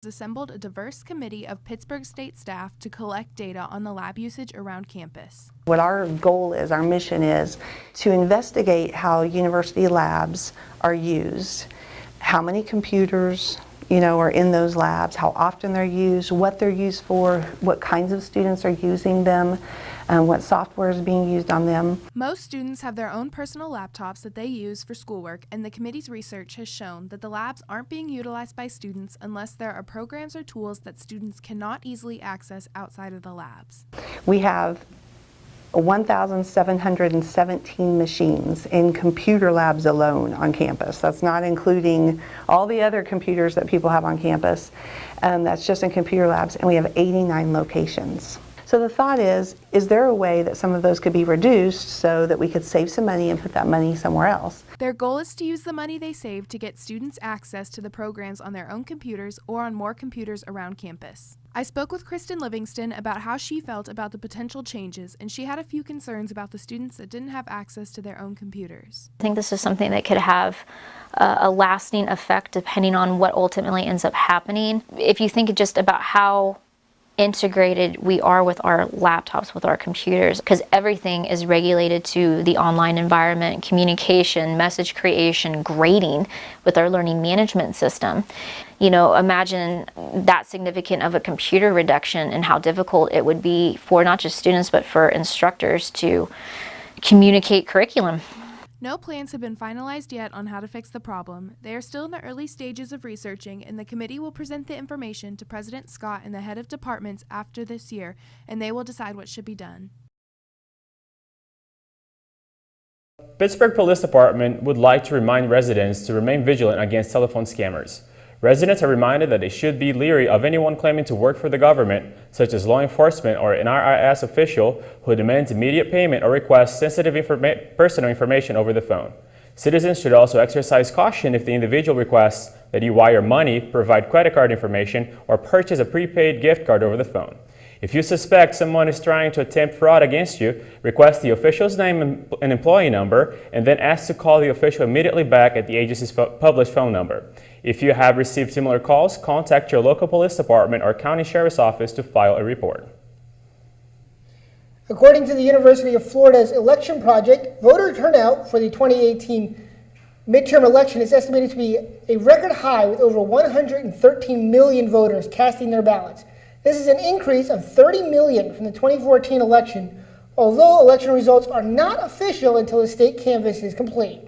assembled a diverse committee of Pittsburg state staff to collect data on the lab usage around campus. What our goal is, our mission is, to investigate how university labs are used, how many computers are in those labs, how often they're used, what they're used for, what kinds of students are using them, what software is being used on them. Most students have their own personal laptops that they use for schoolwork, and the committee's research has shown that the labs aren't being utilized by students unless there are programs or tools that students cannot easily access outside of the labs. We have 1,717 machines in computer labs alone on campus. That's not including all the other computers that people have on campus. That's just in computer labs, and we have 89 locations. So the thought is there a way that some of those could be reduced so that we could save some money and put that money somewhere else? Their goal is to use the money they save to get students access to the programs on their own computers or on more computers around campus. I spoke with Kristen Livingston about how she felt about the potential changes, and she had a few concerns about the students that didn't have access to their own computers. I think this is something that could have a lasting effect depending on what ultimately ends up happening. If you think just about how integrated we are with our laptops, with our computers, because everything is regulated to the online environment, communication, message creation, grading with our learning management system. Imagine that significant of a computer reduction and how difficult it would be for not just students but for instructors to communicate curriculum. No plans have been finalized yet on how to fix the problem. They are still in the early stages of researching, and the committee will present the information to President Scott and the head of departments after this year, and they will decide what should be done. Pittsburgh Police Department would like to remind residents to remain vigilant against telephone scammers. Residents are reminded that they should be leery of anyone claiming to work for the government, such as law enforcement or an IRS official who demands immediate payment or requests sensitive personal information over the phone. Citizens should also exercise caution if the individual requests that you wire money, provide credit card information, or purchase a prepaid gift card over the phone. If you suspect someone is trying to attempt fraud against you, request the official's name and employee number, and then ask to call the official immediately back at the agency's published phone number. If you have received similar calls, contact your local police department or county sheriff's office to file a report. According to the University of Florida's election project, voter turnout for the 2018 midterm election is estimated to be a record high with over 113 million voters casting their ballots. This is an increase of 30 million from the 2014 election, although election results are not official until the state canvass is complete.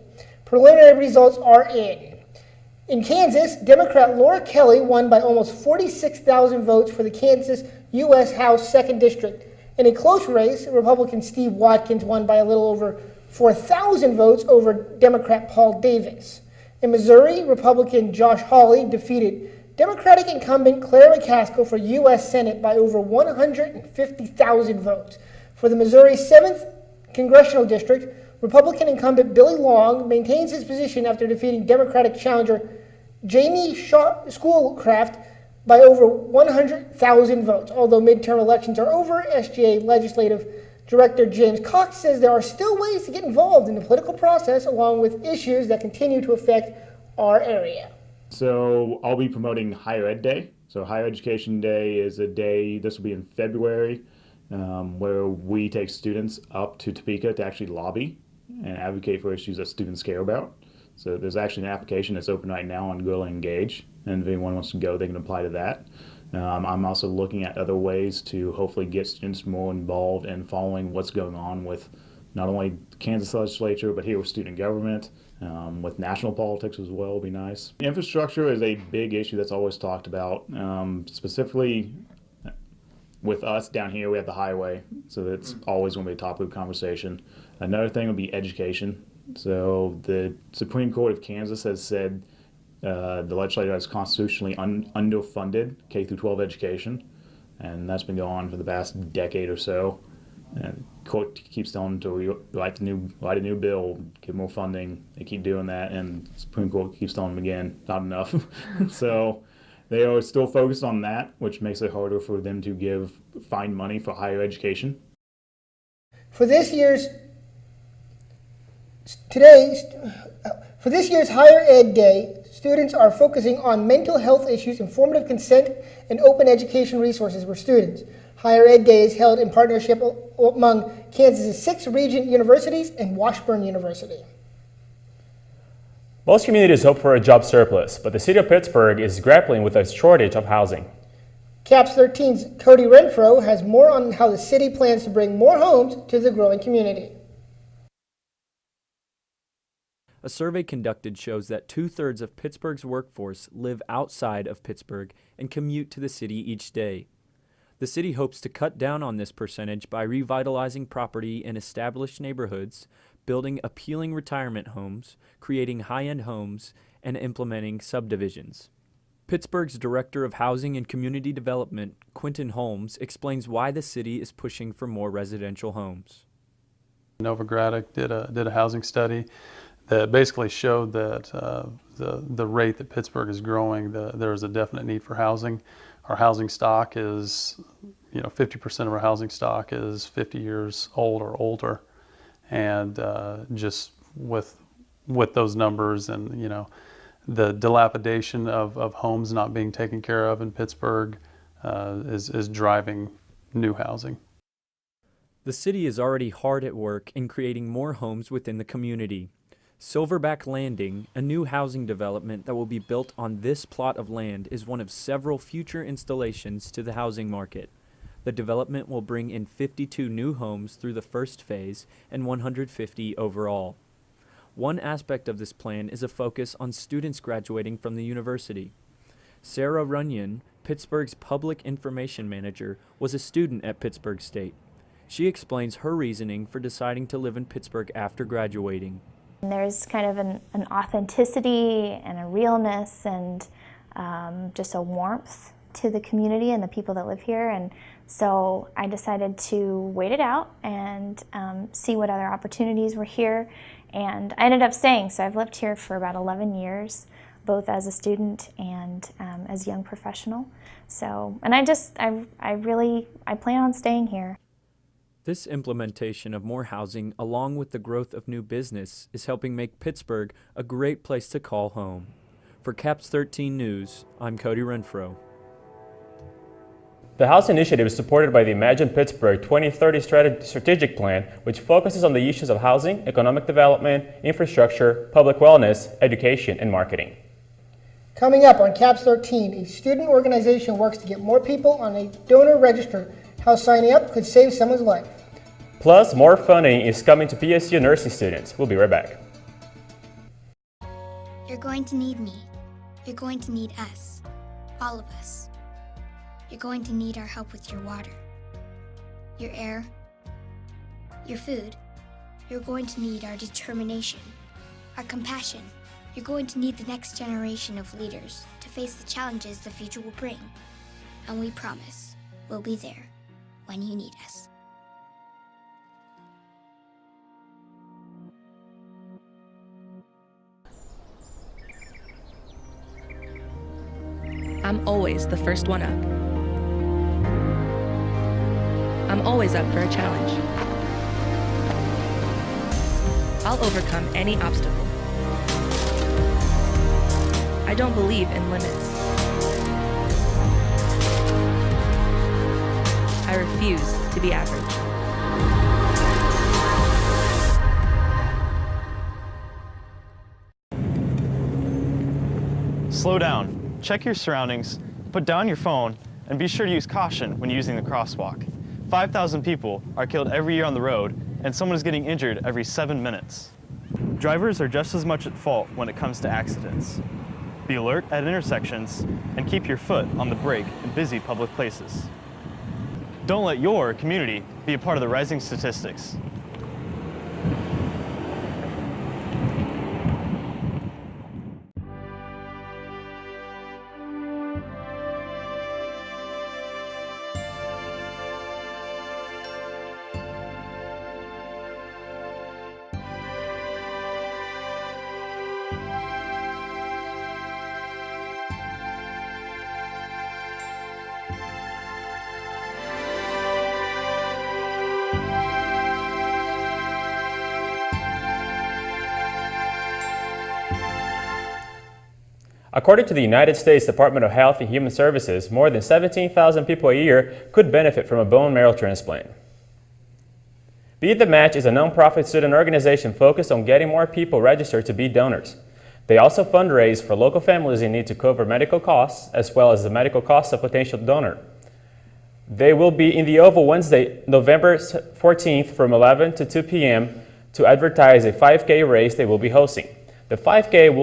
Preliminary results are in. In Kansas, Democrat Laura Kelly won by almost 46,000 votes for the Kansas U.S. House 2nd District. In a close race, Republican Steve Watkins won by a little over 4,000 votes over Democrat Paul Davis. In Missouri, Republican Josh Hawley defeated Democratic incumbent Claire McCaskill for U.S. Senate by over 150,000 votes. For the Missouri 7th Congressional District, Republican incumbent Billy Long maintains his position after defeating Democratic challenger Jamie Schoolcraft by over 100,000 votes. Although midterm elections are over, SGA Legislative Director James Cox says there are still ways to get involved in the political process along with issues that continue to affect our area. So I'll be promoting Higher Ed Day. So Higher Education Day is a day, this will be in February, where we take students up to Topeka to actually lobby and advocate for issues that students care about. So there's actually an application that's open right now on Go Engage, and if anyone wants to go, they can apply to that. I'm also looking at other ways to hopefully get students more involved in following what's going on with not only the Kansas legislature, but here with student government, with national politics as well would be nice. Infrastructure is a big issue that's always talked about, specifically with us down here, we have the highway, so that's always going to be a topic of conversation. Another thing would be education. So the Supreme Court of Kansas has said the legislature is constitutionally underfunded K through 12 education, and that's been going on for the past decade or so. And the court keeps telling them to write a new bill, give more funding. They keep doing that, and the Supreme Court keeps telling them again, not enough. So they are still focused on that, which makes it harder for them to find money for higher education. For this year's Higher Ed Day, students are focusing on mental health issues, informative consent, and open education resources for students. Higher Ed Day is held in partnership among Kansas's 6 region universities and Washburn University. Most communities hope for a job surplus, but the city of Pittsburgh is grappling with a shortage of housing. CAPS 13's Cody Renfro has more on how the city plans to bring more homes to the growing community. A survey conducted shows that 2/3 of Pittsburgh's workforce live outside of Pittsburgh and commute to the city each day. The city hopes to cut down on this percentage by revitalizing property in established neighborhoods, building appealing retirement homes, creating high-end homes, and implementing subdivisions. Pittsburgh's Director of Housing and Community Development, Quentin Holmes, explains why the city is pushing for more residential homes. Novogradac did a housing study that basically showed that the rate that Pittsburgh is growing, there is a definite need for housing. Our housing stock is, 50% of our housing stock is 50 years old or older. And just with those numbers and, the dilapidation of homes not being taken care of in Pittsburgh is driving new housing. The city is already hard at work in creating more homes within the community. Silverback Landing, a new housing development that will be built on this plot of land, is one of several future installations to the housing market. The development will bring in 52 new homes through the first phase and 150 overall. One aspect of this plan is a focus on students graduating from the university. Sarah Runyon, Pittsburgh's public information manager, was a student at Pittsburgh State. She explains her reasoning for deciding to live in Pittsburgh after graduating. There's kind of an authenticity and a realness and just a warmth to the community and the people that live here, and so I decided to wait it out and see what other opportunities were here, and I ended up staying. So I've lived here for about 11 years, both as a student and as a young professional. So, and I plan on staying here. This implementation of more housing, along with the growth of new business, is helping make Pittsburgh a great place to call home. For CAPS 13 News, I'm Cody Renfro. The House Initiative is supported by the Imagine Pittsburgh 2030 strategic plan, which focuses on the issues of housing, economic development, infrastructure, public wellness, education, and marketing. Coming up on CAPS 13, a student organization works to get more people on a donor register. How signing up could save someone's life. Plus, more funding is coming to PSU nursing students. We'll be right back. You're going to need me. You're going to need us. All of us. You're going to need our help with your water, your air, your food. You're going to need our determination, our compassion. You're going to need the next generation of leaders to face the challenges the future will bring. And we promise we'll be there when you need us. I'm always the first one up. I'm always up for a challenge. I'll overcome any obstacle. I don't believe in limits. I refuse to be average. Slow down, check your surroundings, put down your phone, and be sure to use caution when using the crosswalk. 5,000 people are killed every year on the road, and someone is getting injured every 7 minutes. Drivers are just as much at fault when it comes to accidents. Be alert at intersections, and keep your foot on the brake in busy public places. Don't let your community be a part of the rising statistics. According to the United States Department of Health and Human Services, more than 17,000 people a year could benefit from a bone marrow transplant. Be the Match is a nonprofit student organization focused on getting more people registered to be donors. They also fundraise for local families in need to cover medical costs, as well as the medical costs of potential donor. They will be in the Oval Wednesday, November 14th from 11 to 2 p.m. to advertise a 5K race they will be hosting. The 5K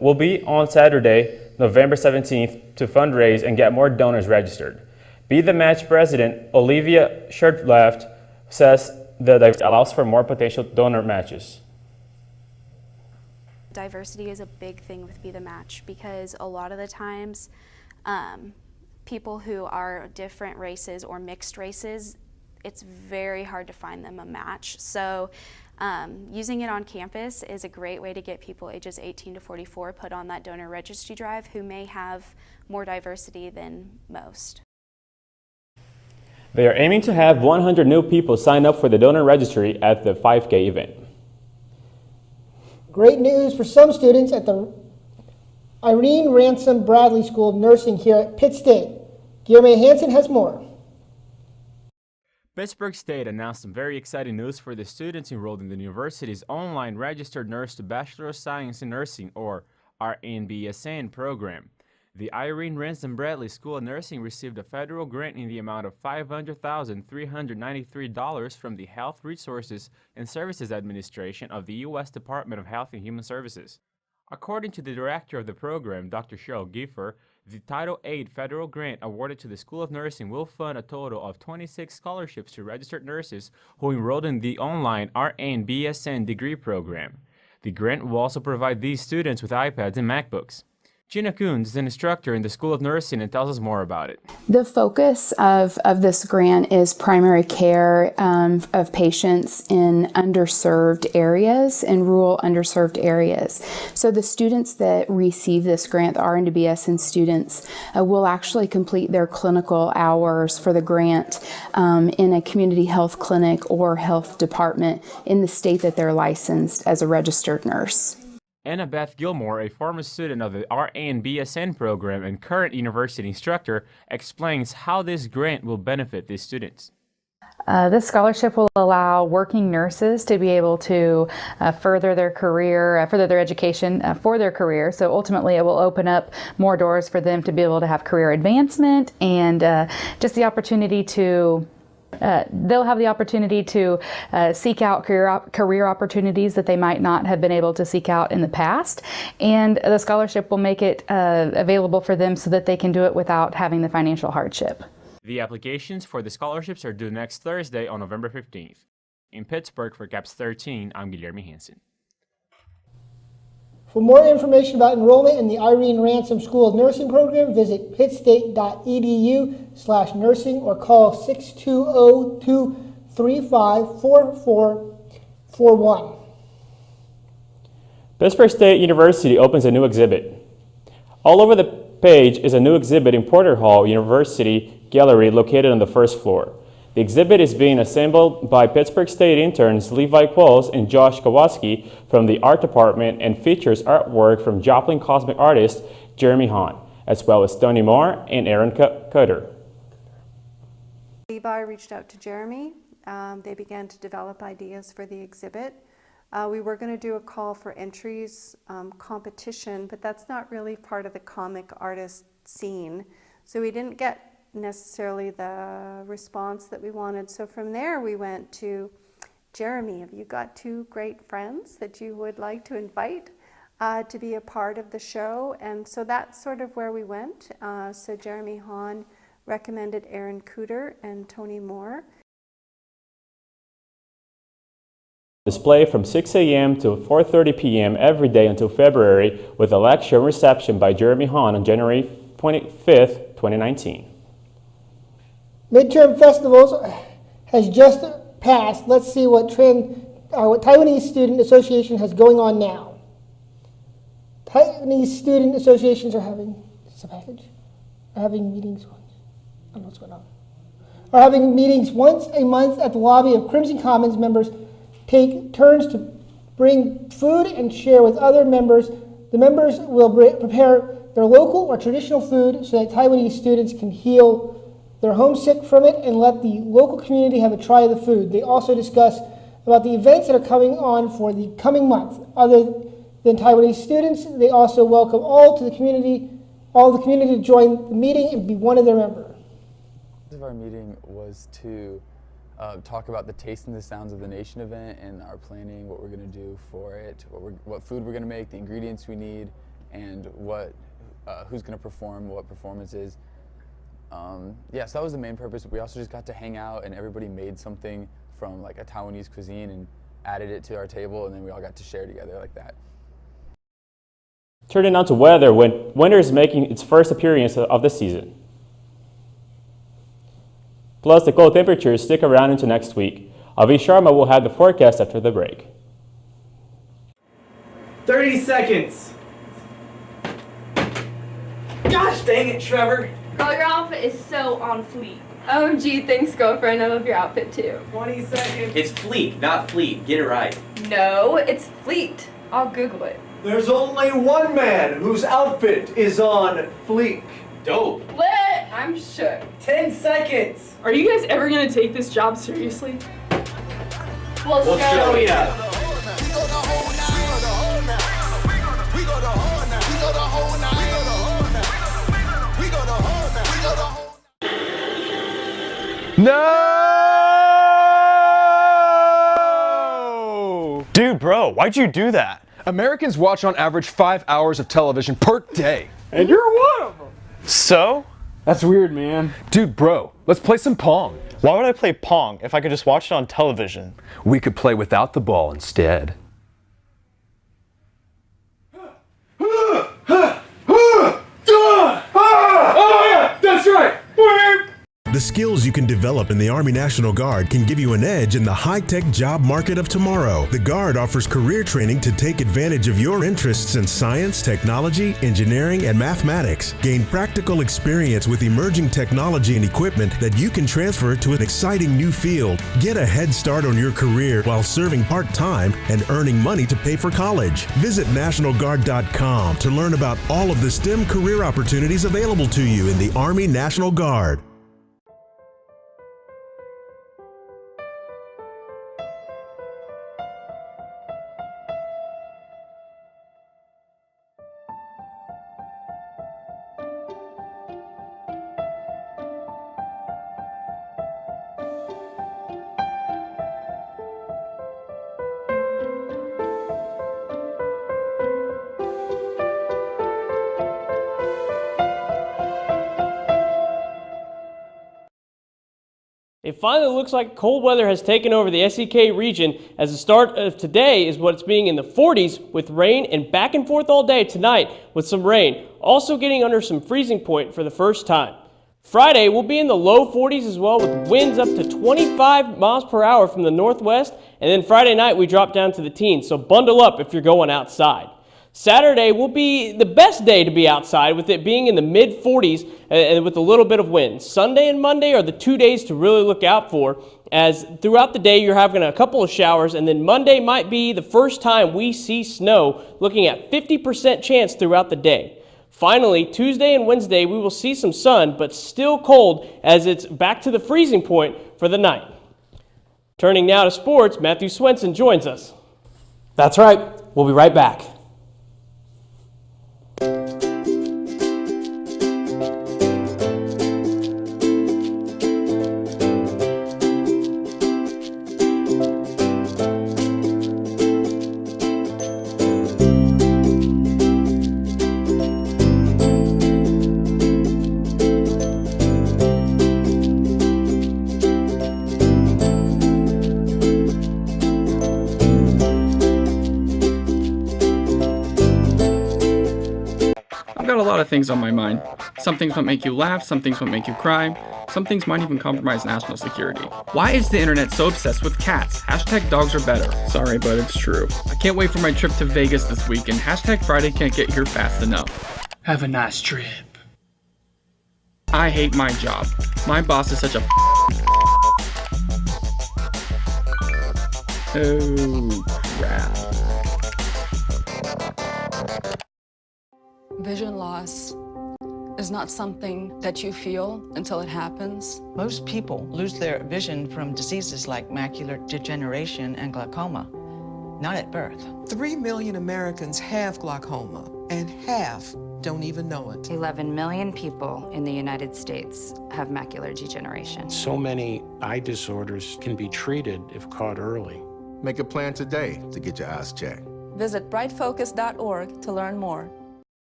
will be on Saturday, November 17th to fundraise and get more donors registered. Be the Match President Olivia Shirtleft says that it allows for more potential donor matches. Diversity is a big thing with Be the Match because a lot of the times people who are different races or mixed races, it's very hard to find them a match. So using it on campus is a great way to get people ages 18 to 44 put on that donor registry drive who may have more diversity than most. They are aiming to have 100 new people sign up for the donor registry at the 5K event. Great news for some students at the Irene Ransom Bradley School of Nursing here at Pitt State. Guillermo Hansen has more. Pittsburg State announced some very exciting news for the students enrolled in the university's online Registered Nurse to Bachelor of Science in Nursing, or RN-BSN program. The Irene Ransom Bradley School of Nursing received a federal grant in the amount of $500,393 from the Health Resources and Services Administration of the U.S. Department of Health and Human Services. According to the director of the program, Dr. Cheryl Giffer, the Title VIII federal grant awarded to the School of Nursing will fund a total of 26 scholarships to registered nurses who enrolled in the online RN-BSN degree program. The grant will also provide these students with iPads and MacBooks. Gina Coons is an instructor in the School of Nursing and tells us more about it. The focus of this grant is primary care of patients in underserved areas, in rural underserved areas. So the students that receive this grant, the RN-BSN students, will actually complete their clinical hours for the grant in a community health clinic or health department in the state that they're licensed as a registered nurse. Anna Beth Gilmore, a former student of the RN-BSN program and current university instructor, explains how this grant will benefit these students. This scholarship will allow working nurses to be able to further their career, further their education for their career. So ultimately it will open up more doors for them to be able to have career advancement and just the opportunity to they'll have the opportunity to seek out career opportunities that they might not have been able to seek out in the past, and the scholarship will make it available for them so that they can do it without having the financial hardship. The applications for the scholarships are due next Thursday on November 15th. In Pittsburgh for CAPS 13, I'm Guillermo Hansen. For more information about enrollment in the Irene Ransom School of Nursing program, visit pittstate.edu/nursing or call 620-235-4441. Pittsburg State University opens a new exhibit. All over the page is a new exhibit in Porter Hall University Gallery located on the first floor. The exhibit is being assembled by Pittsburg State interns Levi Qualls and Josh Kowalski from the art department and features artwork from Joplin cosmic artist Jeremy Hahn, as well as Tony Moore and Aaron Cutter. Levi reached out to Jeremy. They began to develop ideas for the exhibit. We were going to do a call for entries competition, but that's not really part of the comic artist scene. So we didn't get necessarily the response that we wanted. So from there we went to Jeremy, have you got two great friends that you would like to invite to be a part of the show? And so that's sort of where we went. So Jeremy Hahn recommended Aaron Cutter and Tony Moore. Display from 6 a.m. to 4:30 p.m. every day until February with a lecture and reception by Jeremy Hahn on January 25th, 2019. Midterm festivals has just passed. Let's see what Taiwanese Student Association has going on now. Taiwanese student associations are having meetings. I don't know what's going on. Are having meetings once a month at the lobby of Crimson Commons. Members take turns to bring food and share with other members. The members will prepare their local or traditional food so that Taiwanese students can heal their homesick from it and let the local community have a try of the food. They also discuss about the events that are coming on for the coming month. Other than Taiwanese students, they also welcome all of the community to join the meeting and be one of their members. Our meeting was to talk about the Taste and the Sounds of the Nation event and our planning, what we're going to do for it, what food we're going to make, the ingredients we need, and who's going to perform, what performances. Yeah, so that was the main purpose. We also just got to hang out and everybody made something from like a Taiwanese cuisine and added it to our table, and then we all got to share together like that. Turning on to weather, when winter is making its first appearance of the season. Plus, the cold temperatures stick around into next week. Avi Sharma will have the forecast after the break. 30 seconds. Gosh dang it, Trevor. Girl, your outfit is so on fleek. OMG, thanks, girlfriend. I love your outfit too. 20 seconds. It's fleek, not fleet. Get it right. No, it's fleet. I'll Google it. There's only one man whose outfit is on fleek. Dope. Lit! I'm shook. 10 seconds. Are you guys ever gonna take this job seriously? We'll show ya. No! Dude, bro, why'd you do that? Americans watch on average 5 hours of television per day. And you're one of them. So? That's weird, man. Dude, bro, let's play some Pong. Why would I play Pong if I could just watch it on television? We could play without the ball instead. Oh yeah, that's right. The skills you can develop in the Army National Guard can give you an edge in the high-tech job market of tomorrow. The Guard offers career training to take advantage of your interests in science, technology, engineering, and mathematics. Gain practical experience with emerging technology and equipment that you can transfer to an exciting new field. Get a head start on your career while serving part-time and earning money to pay for college. Visit NationalGuard.com to learn about all of the STEM career opportunities available to you in the Army National Guard. It finally looks like cold weather has taken over the SEK region, as the start of today is what's being in the 40s with rain and back and forth all day tonight with some rain, also getting under some freezing point for the first time. Friday will be in the low 40s as well, with winds up to 25 miles per hour from the northwest, and then Friday night we drop down to the teens, so bundle up if you're going outside. Saturday will be the best day to be outside, with it being in the mid-40s and with a little bit of wind. Sunday and Monday are the 2 days to really look out for, as throughout the day you're having a couple of showers, and then Monday might be the first time we see snow, looking at 50% chance throughout the day. Finally, Tuesday and Wednesday we will see some sun, but still cold, as it's back to the freezing point for the night. Turning now to sports, Matthew Swenson joins us. That's right. We'll be right back. Things on my mind. Some things might make you laugh, some things might make you cry, some things might even compromise national security. Why is the internet so obsessed with cats? Hashtag dogs are better. Sorry, but it's true. I can't wait for my trip to Vegas this week, and hashtag Friday can't get here fast enough. Have a nice trip. I hate my job. My boss is such a Oh, crap. Vision loss is not something that you feel until it happens. Most people lose their vision from diseases like macular degeneration and glaucoma, not at birth. 3 million Americans have glaucoma, and half don't even know it. 11 million people in the United States have macular degeneration. So many eye disorders can be treated if caught early. Make a plan today to get your eyes checked. Visit brightfocus.org to learn more.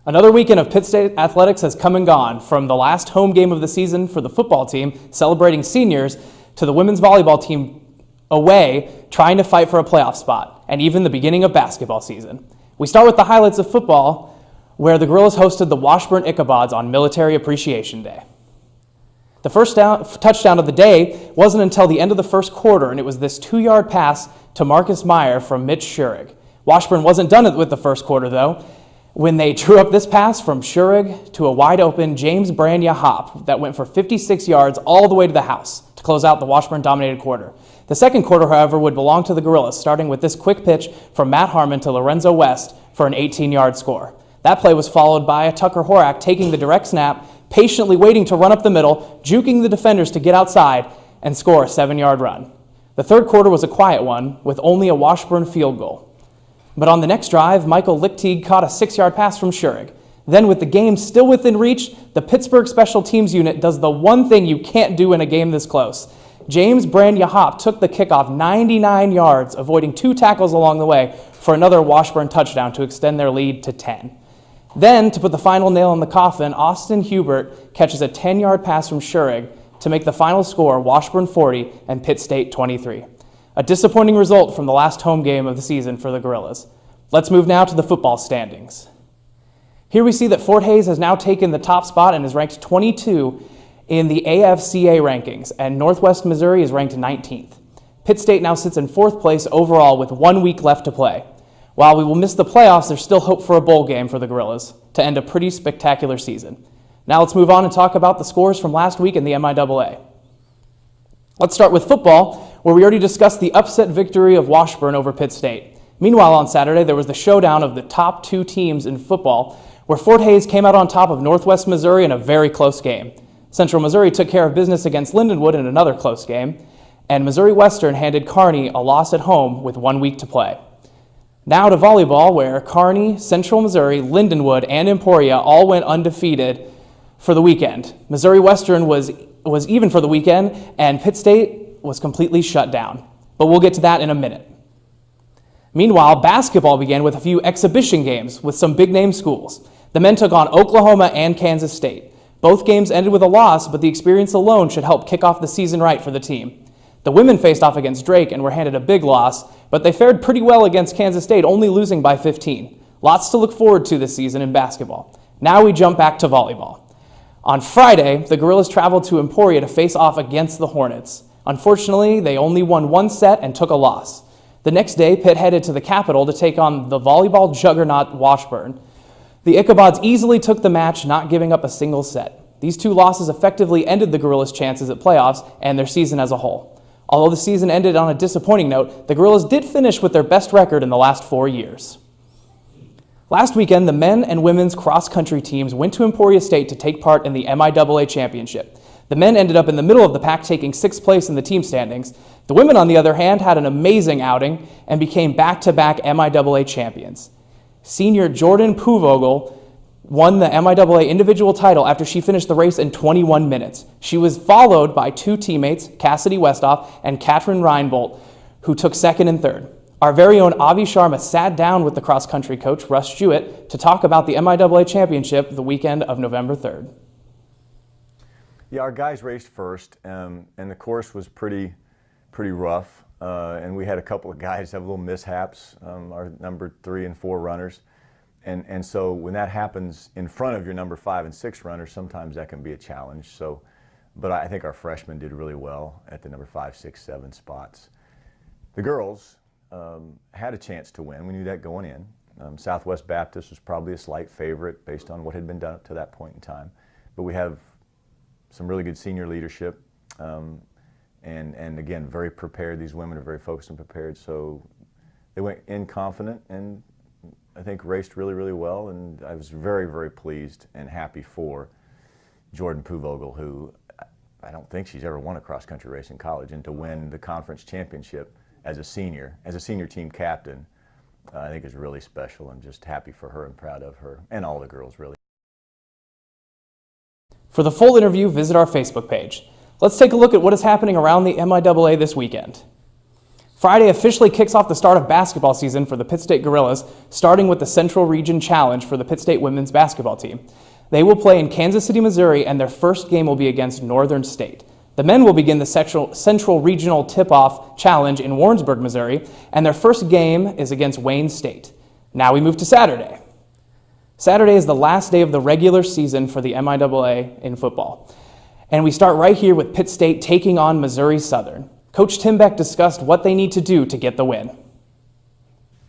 Another weekend of Pitt State athletics has come and gone, from the last home game of the season for the football team celebrating seniors to the women's volleyball team away trying to fight for a playoff spot, and even the beginning of basketball season. We start with the highlights of football, where the Gorillas hosted the Washburn Ichabods on Military Appreciation Day. The first touchdown of the day wasn't until the end of the first quarter, and it was this 2-yard pass to Marcus Meyer from Mitch Schurig. Washburn wasn't done with the first quarter, though, when they drew up this pass from Schurig to a wide-open James Branya hop that went for 56 yards all the way to the house to close out the Washburn-dominated quarter. The second quarter, however, would belong to the Gorillas, starting with this quick pitch from Matt Harmon to Lorenzo West for an 18-yard score. That play was followed by a Tucker Horak taking the direct snap, patiently waiting to run up the middle, juking the defenders to get outside and score a 7-yard run. The third quarter was a quiet one, with only a Washburn field goal. But on the next drive, Michael Lichtig caught a 6-yard pass from Schurig. Then, with the game still within reach, the Pittsburg Special Teams unit does the one thing you can't do in a game this close. James Branya Hop took the kickoff 99 yards, avoiding 2 tackles along the way for another Washburn touchdown to extend their lead to 10. Then, to put the final nail in the coffin, Austin Hubert catches a 10-yard pass from Schurig to make the final score Washburn 40 and Pitt State 23. A disappointing result from the last home game of the season for the Gorillas. Let's move now to the football standings. Here we see that Fort Hays has now taken the top spot and is ranked 22 in the AFCA rankings, and Northwest Missouri is ranked 19th. Pitt State now sits in 4th place overall with 1 week left to play. While we will miss the playoffs, there's still hope for a bowl game for the Gorillas to end a pretty spectacular season. Now let's move on and talk about the scores from last week in the MIAA. Let's start with football, where we already discussed the upset victory of Washburn over Pitt State. Meanwhile, on Saturday, there was the showdown of the top 2 teams in football, where Fort Hays came out on top of Northwest Missouri in a very close game. Central Missouri took care of business against Lindenwood in another close game, and Missouri Western handed Kearney a loss at home with 1 week to play. Now to volleyball, where Kearney, Central Missouri, Lindenwood, and Emporia all went undefeated for the weekend. Missouri Western was even for the weekend, and Pitt State was completely shut down. But we'll get to that in a minute. Meanwhile, basketball began with a few exhibition games with some big-name schools. The men took on Oklahoma and Kansas State. Both games ended with a loss, but the experience alone should help kick off the season right for the team. The women faced off against Drake and were handed a big loss, but they fared pretty well against Kansas State, only losing by 15. Lots to look forward to this season in basketball. Now we jump back to volleyball. On Friday, the Gorillas traveled to Emporia to face off against the Hornets. Unfortunately, they only won 1 set and took a loss. The next day, Pitt headed to the Capitol to take on the volleyball juggernaut Washburn. The Ichabods easily took the match, not giving up a single set. These 2 losses effectively ended the Gorillas' chances at playoffs and their season as a whole. Although the season ended on a disappointing note, the Gorillas did finish with their best record in the last 4 years. Last weekend, the men and women's cross-country teams went to Emporia State to take part in the MIAA championship. The men ended up in the middle of the pack, taking 6th place in the team standings. The women, on the other hand, had an amazing outing and became back-to-back MIAA champions. Senior Jordan Puvogel won the MIAA individual title after she finished the race in 21 minutes. She was followed by 2 teammates, Cassidy Westhoff and Katrin Reinbolt, who took 2nd and 3rd. Our very own Avi Sharma sat down with the cross-country coach, Russ Jewett, to talk about the MIAA championship the weekend of November 3rd. Yeah, our guys raced first, and the course was pretty rough, and we had a couple of guys have little mishaps, our number 3 and 4 runners, and so when that happens in front of your number 5 and 6 runners, sometimes that can be a challenge. So, but I think our freshmen did really well at the number 5, 6, 7 spots. The girls had a chance to win. We knew that going in. Southwest Baptist was probably a slight favorite based on what had been done up to that point in time, but we have some really good senior leadership, and again, very prepared. These women are very focused and prepared, so they went in confident, and I think raced really, really well, and I was very, very pleased and happy for Jordan Puvogel, who I don't think she's ever won a cross-country race in college, and to win the conference championship as a senior team captain, I think is really special. I'm just happy for her and proud of her, and all the girls, really. For the full interview, visit our Facebook page. Let's take a look at what is happening around the MIAA this weekend. Friday officially kicks off the start of basketball season for the Pitt State Gorillas, starting with the Central Region Challenge for the Pitt State women's basketball team. They will play in Kansas City, Missouri, and their first game will be against Northern State. The men will begin the Central Regional Tip-Off Challenge in Warrensburg, Missouri, and their first game is against Wayne State. Now we move to Saturday. Saturday is the last day of the regular season for the MIAA in football. And we start right here with Pitt State taking on Missouri Southern. Coach Tim Beck discussed what they need to do to get the win.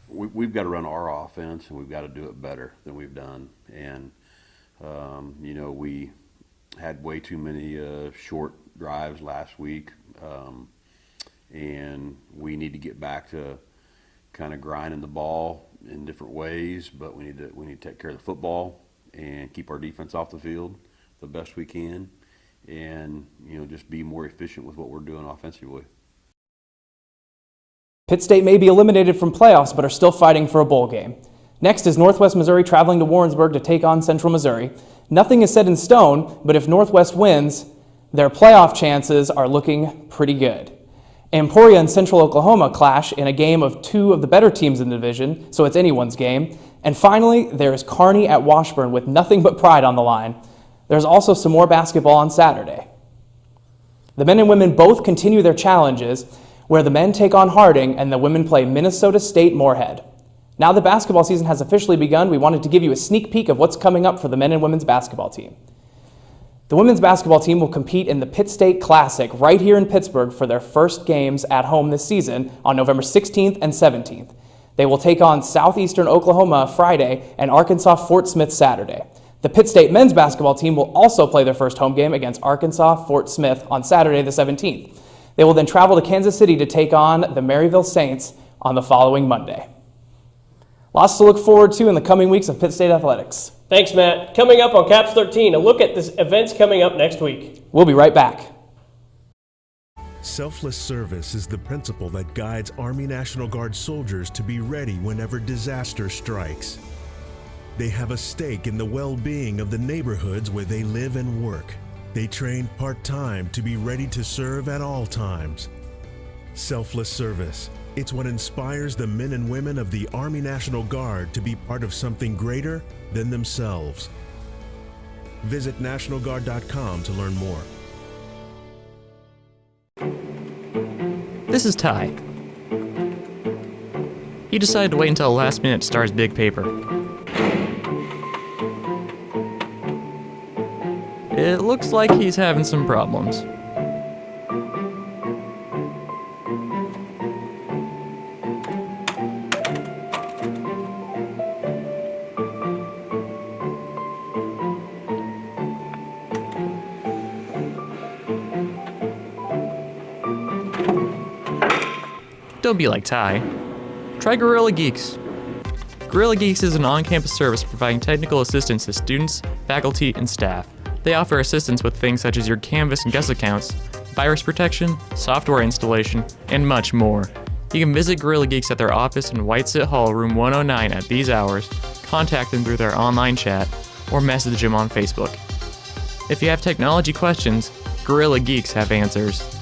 We've got to run our offense, and we've got to do it better than we've done. And, you know, we had way too many short drives last week, and we need to get back to kind of grinding the ball in different ways, but we need to take care of the football and keep our defense off the field the best we can, and, you know, just be more efficient with what we're doing offensively. Pitt State may be eliminated from playoffs, but are still fighting for a bowl game. Next is Northwest Missouri traveling to Warrensburg to take on Central Missouri. Nothing is set in stone, but if Northwest wins, their playoff chances are looking pretty good. Emporia and Central Oklahoma clash in a game of two of the better teams in the division, so it's anyone's game. And finally, there's Kearney at Washburn with nothing but pride on the line. There's also some more basketball on Saturday. The men and women both continue their challenges, where the men take on Harding and the women play Minnesota State Moorhead. Now the basketball season has officially begun, we wanted to give you a sneak peek of what's coming up for the men and women's basketball team. The women's basketball team will compete in the Pitt State Classic right here in Pittsburgh for their first games at home this season on November 16th and 17th. They will take on Southeastern Oklahoma Friday and Arkansas Fort Smith Saturday. The Pitt State men's basketball team will also play their first home game against Arkansas Fort Smith on Saturday the 17th. They will then travel to Kansas City to take on the Maryville Saints on the following Monday. Lots to look forward to in the coming weeks of Pitt State athletics. Thanks, Matt. Coming up on Caps 13, a look at the events coming up next week. We'll be right back. Selfless service is the principle that guides Army National Guard soldiers to be ready whenever disaster strikes. They have a stake in the well-being of the neighborhoods where they live and work. They train part-time to be ready to serve at all times. Selfless service. It's what inspires the men and women of the Army National Guard to be part of something greater than themselves. Visit NationalGuard.com to learn more. This is Ty. He decided to wait until the last minute to start his big paper. It looks like he's having some problems. Don't be like Ty. Try Gorilla Geeks. Gorilla Geeks is an on-campus service providing technical assistance to students, faculty, and staff. They offer assistance with things such as your Canvas and guest accounts, virus protection, software installation, and much more. You can visit Gorilla Geeks at their office in White Sit Hall, room 109 at these hours, contact them through their online chat, or message them on Facebook. If you have technology questions, Gorilla Geeks have answers.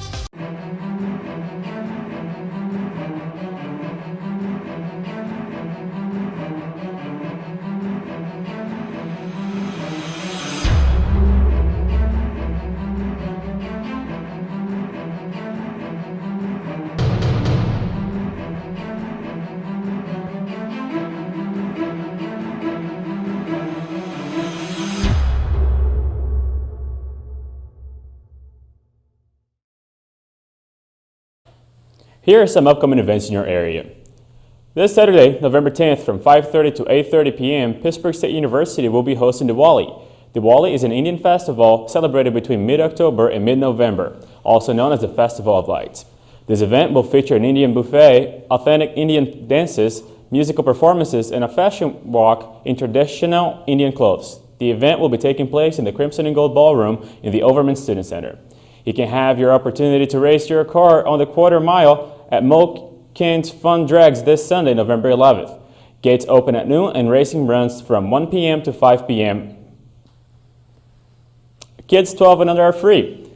Here are some upcoming events in your area. This Saturday, November 10th, from 5:30 to 8:30 p.m., Pittsburg State University will be hosting Diwali. Diwali is an Indian festival celebrated between mid-October and mid-November, also known as the Festival of Lights. This event will feature an Indian buffet, authentic Indian dances, musical performances, and a fashion walk in traditional Indian clothes. The event will be taking place in the Crimson and Gold Ballroom in the Overman Student Center. You can have your opportunity to race your car on the quarter mile at Moken's Fun Drags this Sunday, November 11th. Gates open at noon and racing runs from 1 p.m. to 5 p.m. Kids 12 and under are free.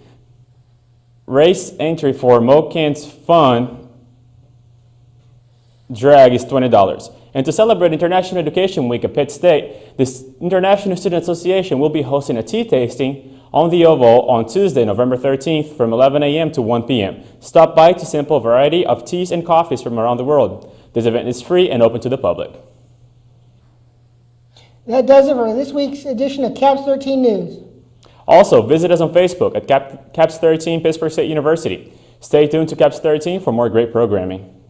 Race entry for Moken's Fun Drag is $20. And to celebrate International Education Week at Pitt State, the International Student Association will be hosting a tea tasting on the Oval on Tuesday, November 13th from 11 a.m. to 1 p.m. Stop by to sample a variety of teas and coffees from around the world. This event is free and open to the public. That does it for this week's edition of Caps 13 News. Also, visit us on Facebook at Caps 13 Pittsburg State University. Stay tuned to Caps 13 for more great programming.